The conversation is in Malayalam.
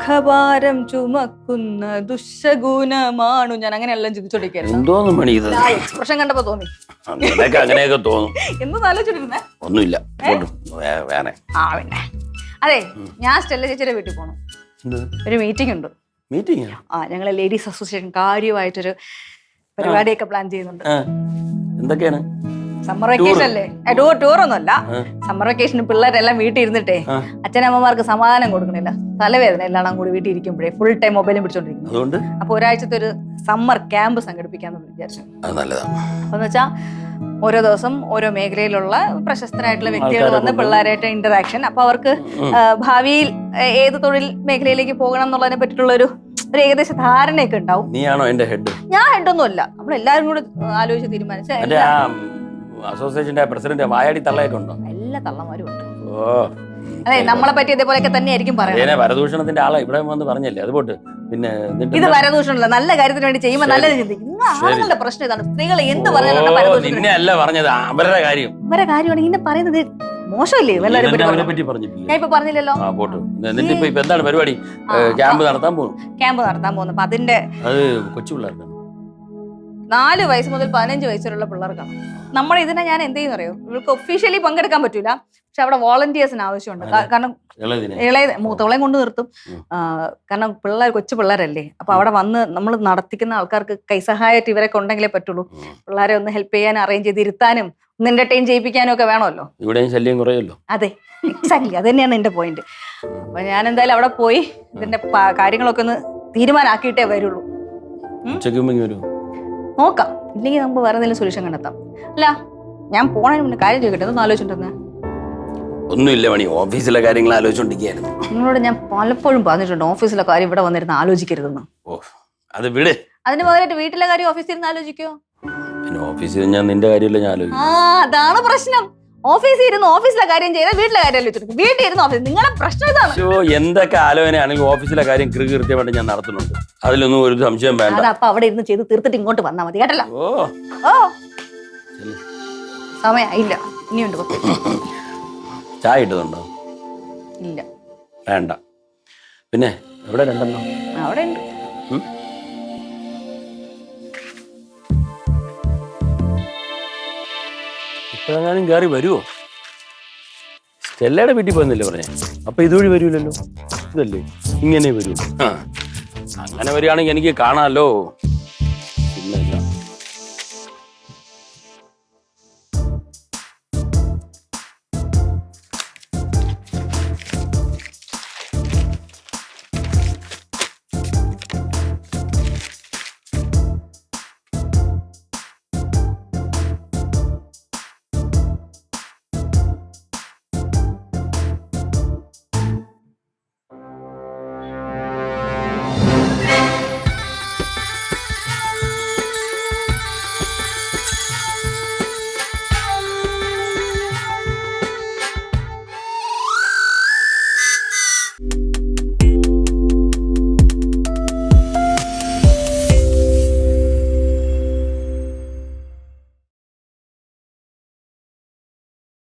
ദുഃഖഭാരം ചുമക്കുന്ന ദുശഗുണമാണു ഞാൻ അങ്ങനെയെല്ലാം ചിന്തിച്ചോണ്ടിരിക്കുന്നു. എക്സ്പ്രഷൻ കണ്ടപ്പോ തോന്നി അങ്ങനെയൊക്കെ തോന്നും. എന്ന് ആലോചിച്ചിരുന്നേ ഒന്നുമില്ല. പിന്നെ അതെ, ഞാൻ സ്റ്റെല്ല ചേച്ചിയുടെ വീട്ടിൽ പോണു. ഒരു മീറ്റിംഗ് ഉണ്ട്. ഞങ്ങളെ ലേഡീസ് അസോസിയേഷൻ കാര്യമായിട്ടൊരു പരിപാടിയൊക്കെ പ്ലാൻ ചെയ്യുന്നുണ്ട്. എന്തൊക്കെയാണ്? സമ്മർ വെക്കേഷൻ അല്ലേ? ടൂർ ഒന്നുമല്ല. സമ്മർ വെക്കേഷന് പിള്ളേരെല്ലാം വീട്ടിൽ ഇരുന്നിട്ടേ അച്ഛനമ്മമാർക്ക് സമാധാനം കൊടുക്കണില്ല. തലവേദന എല്ലാം കൂടി വീട്ടിൽ ഇരിക്കുമ്പോഴേ ഫുൾ ടൈം മൊബൈലും പിടിച്ചോണ്ടിരിക്കുന്നു. അപ്പൊ ഒരാഴ്ചത്തെ ഒരു സമ്മർ ക്യാമ്പ് സംഘടിപ്പിക്കാന്ന് വിചാരിച്ചു. അപ്പൊ വെച്ചാ ഓരോ ദിവസം ഓരോ മേഖലയിലുള്ള പ്രശസ്തരായിട്ടുള്ള വ്യക്തികൾ വന്ന് പിള്ളേരായിട്ട് ഇന്ററാക്ഷൻ. അപ്പൊ അവർക്ക് ഭാവിയിൽ ഏത് തൊഴിൽ മേഖലയിലേക്ക് പോകണം എന്നുള്ളതിനെ പറ്റിയിട്ടുള്ള ഒരു ഏകദേശ ധാരണയൊക്കെ ഉണ്ടാവും. നീയാണോ എന്റെ ഹെഡ്? ഞാൻ ഹെഡൊന്നും അല്ല. നമ്മളെല്ലാരും കൂടെ ആലോചിച്ച് തീരുമാനിച്ച അസോസിയേഷന്റെ പ്രസിഡന്റ് വായാടി തള്ളയൊക്കെ ഉണ്ടോ? എല്ലാ തള്ളമാരും ഉണ്ട്. അതെ, നമ്മളെ പറ്റി ഇതേപോലെയൊക്കെ തന്നെയായിരിക്കും പറയുന്നത്. വരദൂഷണത്തിന്റെ ആളെ ഇവിടെ വന്ന് പറഞ്ഞല്ലേ, അത് പോട്ട്. പിന്നെ ഇത് വരദൂഷണമല്ല, നല്ല കാര്യത്തിന് വേണ്ടി ചെയ്യുമ്പോൾ നല്ലത് ചിന്തിക്കും. ആളുകളുടെ പ്രശ്നം ഇതാണ്. സ്ത്രീകൾ എന്ത് പറഞ്ഞാലും നിന്നെ അല്ല പറഞ്ഞത്, അവരുടെ കാര്യം. അവരുടെ കാര്യമാണ് ഇങ്ങനെ പറയുന്നത്. മോശമല്ലേ? ഞാൻ ഇപ്പൊ പറഞ്ഞില്ലല്ലോ. എന്താണ് പരിപാടി? ക്യാമ്പ് നടത്താൻ പോകുന്നു. അപ്പൊ അതിന്റെ കൊച്ചു പിള്ളേർക്ക് 4 വയസ്സ് മുതൽ 15 വയസ്സുള്ള പിള്ളേർക്കാണ്. നമ്മൾ ഇതിനെ ഞാൻ എന്ത് ചെയ്യുന്ന അറിയോ, ഇവർക്ക് ഒഫീഷ്യലി പങ്കെടുക്കാൻ പറ്റൂല, പക്ഷെ അവിടെ വോളണ്ടിയേഴ്സിന് ആവശ്യമുണ്ട്. കാരണം മൂത്തവളെയും കൊണ്ട് നിർത്തും. കാരണം കൊച്ചു പിള്ളേരല്ലേ. അപ്പൊ അവിടെ വന്ന് നമ്മൾ നടത്തിക്കുന്ന ആൾക്കാർക്ക് കൈസഹായമായിട്ട് ഇവരൊക്കെ ഉണ്ടെങ്കിലേ പറ്റുള്ളൂ. പിള്ളേരെ ഒന്ന് ഹെൽപ്പ് ചെയ്യാൻ അറേഞ്ച് ചെയ്ത് ഇരുത്താനും ഒന്ന് എന്റർടൈൻ ചെയ്യിപ്പിക്കാനും ഒക്കെ വേണമല്ലോ. ഇവിടെയും ശല്യം കുറയല്ലോ. അതെ, എക്സാക്ട്ലി അത് തന്നെയാണ് എന്റെ പോയിന്റ്. അപ്പൊ ഞാൻ എന്തായാലും അവിടെ പോയി ഇതിന്റെ കാര്യങ്ങളൊക്കെ ഒന്ന് തീരുമാനാക്കിയിട്ടേ വരുള്ളൂ. നോക്കാം, ഇല്ലെങ്കിൽ നമുക്ക് വേറെ എന്തെങ്കിലും സൊല്യൂഷൻ കണ്ടെത്താം. അല്ല, ഞാൻ പോണതിന് മുന്നേ കാര്യം ചോദിക്കട്ടെ, ഒന്ന് ആലോചിച്ചിട്ടുണ്ടെന്ന്. ഒന്നുമില്ല മണി, ഓഫീസിലെ കാര്യങ്ങൾ ആലോചിച്ചോണ്ടിരിക്കുകയായിരുന്നു. നിങ്ങളോട് ഞാൻ പലപ്പോഴും പറഞ്ഞിട്ടുണ്ട് ഓഫീസിലെ കാര്യം ഇവിടെ വന്നിരുന്ന് ആലോചിക്കരുതെന്ന്. അത് വിട്. അതിന് പകരമായിട്ട് വീട്ടിലെ കാര്യം ഓഫീസിൽ ഇരുന്ന് ആലോചിക്കോ? പിന്നെ ഓഫീസിൽ ഞാൻ നിന്റെ കാര്യമല്ല ഞാൻ ആലോചിക്കും. അതാണ് പ്രശ്നം. ഓഫീസിൽ ഇരുന്ന് ഓഫീസിലെ കാര്യം ചെയ്താൽ വീട്ടിലെ കാര്യം ആലോചിച്ചു. വീട്ടിൽ ഇരുന്ന് ഓഫീസ്, നിങ്ങളുടെ പ്രശ്നം ഇതാണ്. എന്തൊക്കെ ആലോചനയാണെങ്കിൽ ഓഫീസിലെ കാര്യം കൃത്യമായിട്ട് ഞാൻ നടത്തുന്നുണ്ട്. അതിലൊന്നും ഒരു സംശയം വേണ്ട. അപ്പൊ അവിടെ ഇരുന്ന് ചെയ്ത് തീർത്തിട്ട് ഇങ്ങോട്ട് വന്നാൽ മതി, കേട്ടല്ലോ. സമയമായില്ല, ഇനിയുണ്ട്. ചായ ഇട്ടതുണ്ടോ? ഇല്ല. വേണ്ട. പിന്നെ എവിടെ രണ്ടെണ്ണം? അവിടെ ഉണ്ട്. ഇപ്പോഴെങ്ങാനും കയറി വരുമോ? സ്റ്റെല്ലയുടെ വീട്ടിൽ പോയെന്നല്ലേ പറഞ്ഞേ? അപ്പൊ ഇതുവഴി വരൂലല്ലോ. ഇതല്ലേ ഇങ്ങനെ വരൂ. അങ്ങനെ വരികയാണെങ്കിൽ എനിക്ക് കാണാമല്ലോ. ഇല്ല.